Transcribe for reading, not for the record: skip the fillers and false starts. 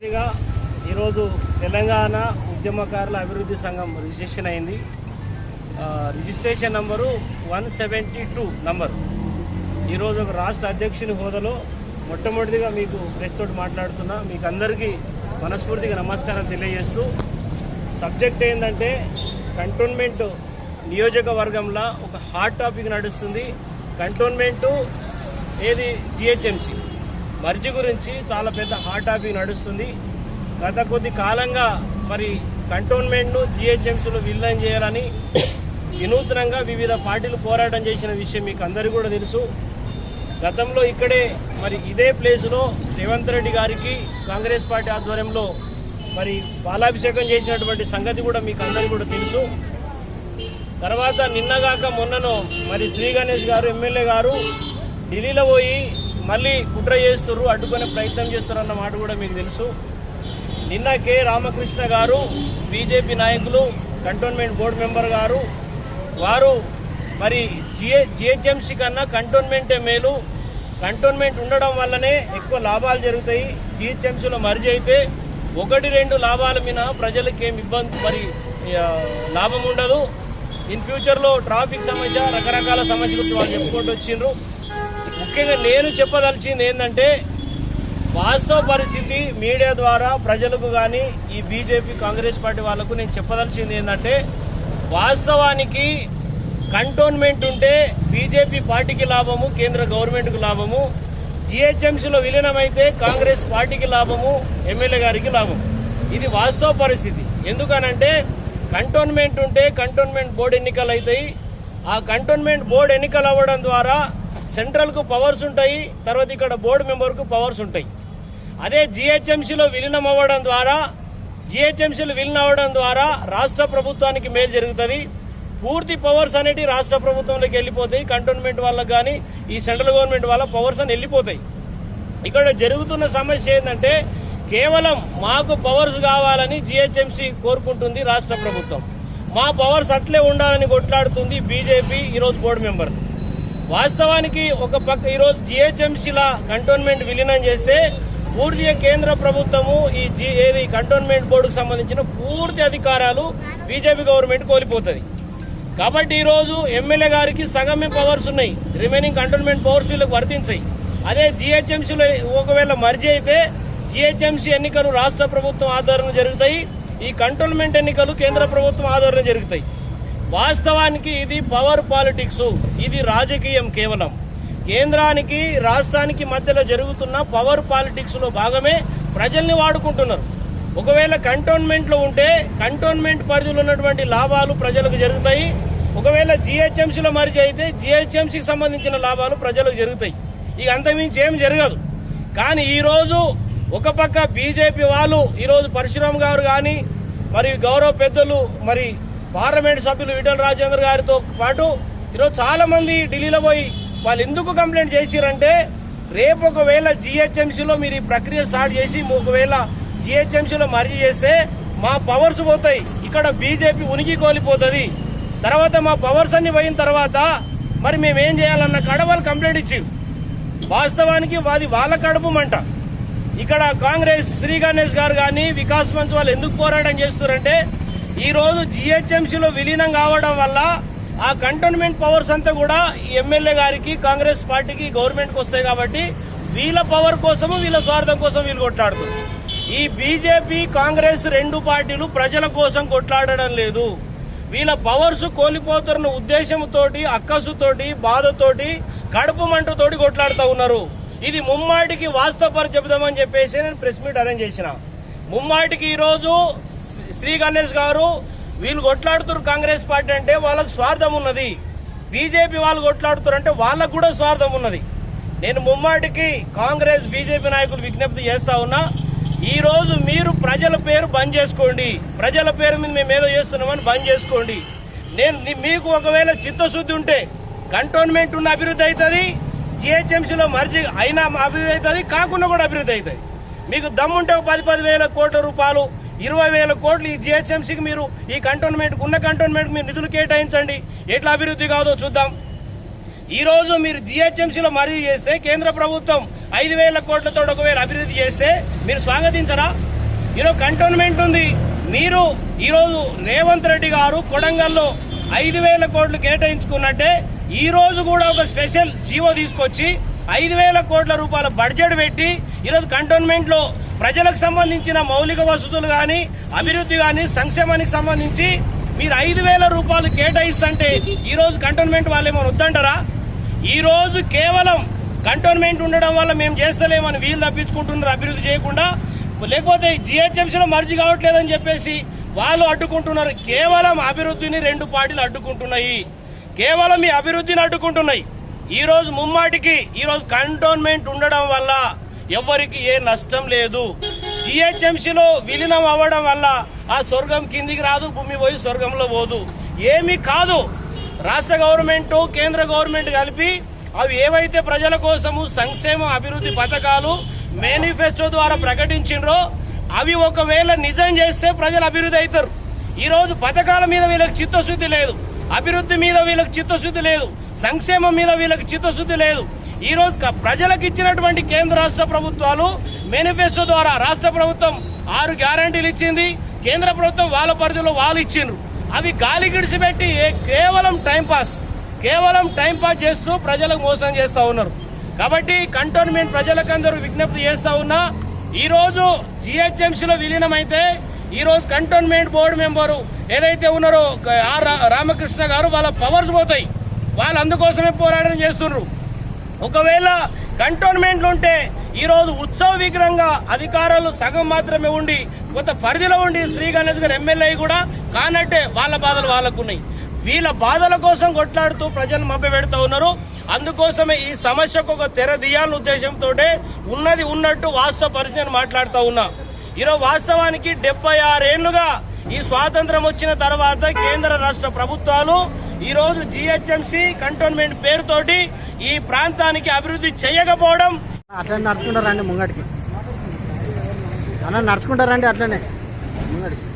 ఈరోజు తెలంగాణ ఉద్యమకారుల అభివృద్ధి సంఘం రిజిస్ట్రేషన్ అయింది. Registration number 172 number. ఈరోజు ఒక రాష్ట్ర అధ్యక్షుని హోదాలో మొట్టమొదటిగా మీకు ప్రెస్ తోటి మాట్లాడుతున్నా. మీకు అందరికీ మనస్ఫూర్తిగా నమస్కారం తెలియజేస్తూ, సబ్జెక్ట్ ఏంటంటే కంటోన్మెంట్ నియోజకవర్గంలో ఒక హాట్ టాపిక్ నడుస్తుంది. కంటోన్మెంటు ఏది జిహెచ్ఎంసీ మర్జీ గురించి చాలా పెద్ద హాట్ టాపిక్ నడుస్తుంది. గత కొద్ది కాలంగా మరి కంటోన్మెంట్ను జిహెచ్ఎంసీలో విలీనం చేయాలని వినూత్నంగా వివిధ పార్టీలు పోరాటం చేసిన విషయం మీకు అందరికీ కూడా తెలుసు. గతంలో ఇక్కడే మరి ఇదే ప్లేసులో రేవంత్ రెడ్డి గారికి కాంగ్రెస్ పార్టీ ఆధ్వర్యంలో మరి పాలాభిషేకం చేసినటువంటి సంగతి కూడా మీకు అందరికీ కూడా తెలుసు. తర్వాత నిన్నగాక మొన్నను మరి శ్రీ గణేష్ గారు ఎమ్మెల్యే గారు ఢిల్లీలో పోయి మళ్ళీ కుట్ర చేస్తున్నారు, అడ్డుకునే ప్రయత్నం చేస్తారు అన్న మాట కూడా మీకు తెలుసు. నిన్న కె రామకృష్ణ గారు బీజేపీ నాయకులు కంటోన్మెంట్ బోర్డు మెంబర్ గారు వారు మరి జిహెచ్ఎంసీ కన్నా కంటోన్మెంటే మేలు, కంటోన్మెంట్ ఉండడం వల్లనే ఎక్కువ లాభాలు జరుగుతాయి, జిహెచ్ఎంసీలో మర్జీ అయితే 1-2 లాభాల మీద ప్రజలకు ఏమి ఇబ్బంది మరి లాభం ఉండదు. ఇన్ ఫ్యూచర్లో ట్రాఫిక్ సమస్య రకరకాల సమస్యలు వాళ్ళు చెప్పుకుంటూ వచ్చిండ్రు. ముఖ్యంగా నేను చెప్పదలిచింది ఏంటంటే వాస్తవ పరిస్థితి మీడియా ద్వారా ప్రజలకు కానీ ఈ బీజేపీ కాంగ్రెస్ పార్టీ వాళ్లకు నేను చెప్పదలిచింది ఏంటంటే వాస్తవానికి కంటోన్మెంట్ ఉంటే బీజేపీ పార్టీకి లాభము, కేంద్ర గవర్నమెంట్కి లాభము, జిహెచ్ఎంసీలో విలీనమైతే కాంగ్రెస్ పార్టీకి లాభము, ఎమ్మెల్యే గారికి లాభం. ఇది వాస్తవ పరిస్థితి. ఎందుకనంటే కంటోన్మెంట్ ఉంటే కంటోన్మెంట్ బోర్డు ఎన్నికలు అవుతాయి. ఆ కంటోన్మెంట్ బోర్డు ఎన్నికలు అవ్వడం ద్వారా సెంట్రల్కు పవర్స్ ఉంటాయి, తర్వాత ఇక్కడ బోర్డు మెంబర్కు పవర్స్ ఉంటాయి. అదే జిహెచ్ఎంసీలో విలీనం అవ్వడం ద్వారా రాష్ట్ర ప్రభుత్వానికి మేలు జరుగుతుంది. పూర్తి పవర్స్ అనేవి రాష్ట్ర ప్రభుత్వంలోకి వెళ్ళిపోతాయి. కంటోన్మెంట్ వాళ్ళకి కానీ ఈ సెంట్రల్ గవర్నమెంట్ వాళ్ళ పవర్స్ అని వెళ్ళిపోతాయి. ఇక్కడ జరుగుతున్న సమస్య ఏంటంటే కేవలం మాకు పవర్స్ కావాలని జిహెచ్ఎంసీ కోరుకుంటుంది రాష్ట్ర ప్రభుత్వం. మా పవర్స్ అట్లే ఉండాలని కొట్లాడుతుంది బీజేపీ ఈరోజు బోర్డు మెంబర్. వాస్తవానికి ఒక పక్క ఈరోజు జిహెచ్ఎంసీల కంటోన్మెంట్ విలీనం చేస్తే పూర్తిగా కేంద్ర ప్రభుత్వము ఏది కంటోన్మెంట్ బోర్డుకు సంబంధించిన పూర్తి అధికారాలు బీజేపీ గవర్నమెంట్ కోల్పోతుంది. కాబట్టి ఈరోజు ఎమ్మెల్యే గారికి సగమే పవర్స్ ఉన్నాయి, రిమైనింగ్ కంటోన్మెంట్ పవర్స్ వీళ్ళకి వర్తించాయి. అదే జిహెచ్ఎంసీలో ఒకవేళ మర్జీ అయితే జిహెచ్ఎంసీ ఎన్నికలు రాష్ట్ర ప్రభుత్వం ఆధ్వర్యంలో జరుగుతాయి, ఈ కంటోన్మెంట్ ఎన్నికలు కేంద్ర ప్రభుత్వం ఆధ్వర్యంలో జరుగుతాయి. వాస్తవానికి ఇది పవర్ పాలిటిక్స్, ఇది రాజకీయం. కేవలం కేంద్రానికి రాష్ట్రానికి మధ్యలో జరుగుతున్న పవర్ పాలిటిక్స్ లో భాగమే ప్రజల్ని వాడుకుంటున్నారు. ఒకవేళ కంటోన్మెంట్ లో ఉంటే కంటోన్మెంట్ పరిధిలో ఉన్నటువంటి లాభాలు ప్రజలకు జరుగుతాయి. ఒకవేళ జిహెచ్ఎంసీలో మర్జీ అయితే జిహెచ్ఎంసీకి సంబంధించిన లాభాలు ప్రజలకు జరుగుతాయి. ఇక అంతమించి ఏం జరగదు. కానీ ఈరోజు ఒక పక్క బీజేపీ వాళ్ళు ఈరోజు పరశురామ్ గారు కానీ మరి గౌరవ పెద్దలు మరి పార్లమెంట్ సభ్యులు ఈటల రాజేందర్ గారితో పాటు ఈరోజు చాలా మంది ఢిల్లీలో పోయి వాళ్ళు ఎందుకు కంప్లైంట్ చేసిరంటే రేపు ఒకవేళ జిహెచ్ఎంసీలో మీరు ఈ ప్రక్రియ స్టార్ట్ చేసి ఒకవేళ జిహెచ్ఎంసీలో మర్జీ చేస్తే మా పవర్స్ పోతాయి, ఇక్కడ బీజేపీ ఉనికి కోల్పోతుంది. తర్వాత మా పవర్స్ అన్ని పోయిన తర్వాత మరి మేమేం చేయాలన్న కాడ వాళ్ళు కంప్లైంట్ ఇచ్చి వాస్తవానికి అది వాళ్ళ కడుపు మంట. ఇక్కడ కాంగ్రెస్ శ్రీ గణేష్ గారు కానీ వికాస్ మంచ్ వాళ్ళు ఎందుకు పోరాటం చేస్తున్నారంటే ఈ రోజు జిహెచ్ఎంసీలో విలీనం కావడం వల్ల ఆ కంటోన్మెంట్ పవర్స్ అంతా కూడా ఈ ఎమ్మెల్యే గారికి కాంగ్రెస్ పార్టీకి గవర్నమెంట్కి వస్తాయి. కాబట్టి వీళ్ళ పవర్ కోసము వీళ్ళ స్వార్థం కోసం వీళ్ళు కొట్లాడుతున్నారు. ఈ బీజేపీ కాంగ్రెస్ 2 పార్టీలు ప్రజల కోసం కొట్లాడడం లేదు, వీళ్ళ పవర్స్ కోల్పోతున్న ఉద్దేశంతో అక్కసుతోటి బాధతోటి కడుపు మంటతోటి కొట్లాడుతూ ఉన్నారు. ఇది ముమ్మాటికి వాస్తవ చెబుదామని చెప్పేసి నేను ప్రెస్ మీట్ అరేంజ్ చేసిన. ముమ్మాటికి ఈరోజు శ్రీ గణేష్ గారు వీళ్ళు కొట్లాడుతున్నారు కాంగ్రెస్ పార్టీ అంటే వాళ్ళకు స్వార్థం ఉన్నది, బీజేపీ వాళ్ళు కొట్లాడుతున్నారు అంటే వాళ్ళకు కూడా స్వార్థం ఉన్నది. నేను ముమ్మాటికి కాంగ్రెస్ బీజేపీ నాయకులు విజ్ఞప్తి చేస్తా ఉన్నా, ఈ రోజు మీరు ప్రజల పేరు బంద్ చేసుకోండి, ప్రజల పేరు మీద మేము ఏదో చేస్తున్నామని బంద్ చేసుకోండి. మీకు ఒకవేళ చిత్తశుద్ధి ఉంటే కంటోన్మెంట్ ఉన్న అభివృద్ధి అవుతుంది, జిహెచ్ఎంసీలో మర్జీ అయినా అభివృద్ధి అవుతుంది, కాకుండా కూడా అభివృద్ధి అవుతుంది. మీకు దమ్ముంటే 10,000 కోట్ల రూపాయలు 20,000 కోట్లు ఈ జిహెచ్ఎంసీకి మీరు ఈ కంటోన్మెంట్ ఉన్న కంటోన్మెంట్ మీరు నిధులు కేటాయించండి, ఎట్లా అభివృద్ధి కాదో చూద్దాం. ఈ రోజు మీరు జిహెచ్ఎంసీలో మర్జీ చేస్తే కేంద్ర ప్రభుత్వం 5,000 కోట్లతో ఒకవేళ అభివృద్ధి చేస్తే మీరు స్వాగతించరా? ఈరోజు కంటోన్మెంట్ ఉంది. మీరు ఈరోజు రేవంత్ రెడ్డి గారు కొడంగల్లో 5,000 కోట్లు కేటాయించుకున్నట్టే ఈ రోజు కూడా ఒక స్పెషల్ జీవో తీసుకొచ్చి 5,000 కోట్ల రూపాయల బడ్జెట్ పెట్టి ఈరోజు కంటోన్మెంట్లో ప్రజలకు సంబంధించిన మౌలిక వసతులు కానీ అభివృద్ధి కానీ సంక్షేమానికి సంబంధించి మీరు 5,000 రూపాయలు కేటాయిస్తుంటే ఈ రోజు కంటోన్మెంట్ వాళ్ళు ఏమైనా వద్దంటారా? ఈ రోజు కేవలం కంటోన్మెంట్ ఉండడం వల్ల మేము చేస్తలేమని వీళ్ళు తప్పించుకుంటున్నారు అభివృద్ధి చేయకుండా, లేకపోతే జిహెచ్ఎంసీలో మర్జీ కావట్లేదని చెప్పేసి వాళ్ళు అడ్డుకుంటున్నారు. కేవలం అభివృద్ధిని 2 పార్టీలు అడ్డుకుంటున్నాయి, కేవలం మీ అభివృద్ధిని అడ్డుకుంటున్నాయి. ఈ రోజు ముమ్మాటికి ఈ రోజు కంటోన్మెంట్ ఉండడం వల్ల ఎవరికి ఏ నష్టం లేదు. జిహెచ్ఎంసీలో విలీనం అవ్వడం వల్ల ఆ స్వర్గం కిందికి రాదు, భూమి పోయి స్వర్గంలో పోదు, ఏమీ కాదు. రాష్ట్ర గవర్నమెంట్ కేంద్ర గవర్నమెంట్ కలిపి అవి ఏవైతే ప్రజల కోసము సంక్షేమ అభివృద్ధి పథకాలు మేనిఫెస్టో ద్వారా ప్రకటించిండ్రో అవి ఒకవేళ నిజం చేస్తే ప్రజలు అభివృద్ధి అవుతారు. ఈ రోజు పథకాల మీద వీళ్ళకి చిత్తశుద్ధి లేదు, అభివృద్ధి మీద వీళ్ళకి చిత్తశుద్ధి లేదు, సంక్షేమం మీద వీళ్ళకి చిత్తశుద్ధి లేదు. ఈ రోజు ప్రజలకు ఇచ్చినటువంటి కేంద్ర రాష్ట్ర ప్రభుత్వాలు మేనిఫెస్టో ద్వారా రాష్ట్ర ప్రభుత్వం 6 గ్యారంటీలు ఇచ్చింది, కేంద్ర ప్రభుత్వం వాళ్ళ పరిధిలో వాళ్ళు ఇచ్చిండ్రు. అవి గాలి గిడిచిపెట్టి కేవలం టైంపాస్ చేస్తూ ప్రజలకు మోసం చేస్తా ఉన్నారు. కాబట్టి కంటోన్మెంట్ ప్రజలకందరూ విజ్ఞప్తి చేస్తా ఉన్నా, ఈ రోజు జిహెచ్ఎంసీలో విలీనం అయితే ఈ రోజు కంటోన్మెంట్ బోర్డు మెంబరు ఏదైతే ఉన్నారో ఆర్ రామకృష్ణ గారు వాళ్ళ పవర్స్ పోతాయి. వాళ్ళు అందుకోసమే పోరాటం చేస్తున్నారు. ఒకవేళ కంటోన్మెంట్లు ఉంటే ఈ రోజు ఉత్సవ విగ్రహంగా అధికారులు సగం మాత్రమే ఉండి కొంత పరిధిలో ఉండి శ్రీ గణేష్ గారు ఎమ్మెల్యే కూడా కానట్టే వాళ్ళ బాధలు వాళ్ళకున్నాయి. వీళ్ళ బాధల కోసం కొట్లాడుతూ ప్రజలు మభ్యపెడుతూ ఉన్నారు. అందుకోసమే ఈ సమస్యకు ఒక తెర తీయాలనే ఉద్దేశంతో ఉన్నది ఉన్నట్టు వాస్తవ పరిస్థితిని మాట్లాడుతూ ఉన్నా. ఈరోజు వాస్తవానికి 76 ఏళ్లుగా ఈ స్వాతంత్రం వచ్చిన తర్వాత కేంద్ర రాష్ట్ర ప్రభుత్వాలు ఈ రోజు జిహెచ్ఎంసీ కంటోన్మెంట్ పేరుతోటి ఈ ప్రాంతానికి అభివృద్ధి చేయకపోవడం. అట్లనే నడుచుకుంటారండి ముంగడికి, అన్న నడుచుకుంటారండి అట్లనే ముంగడికి.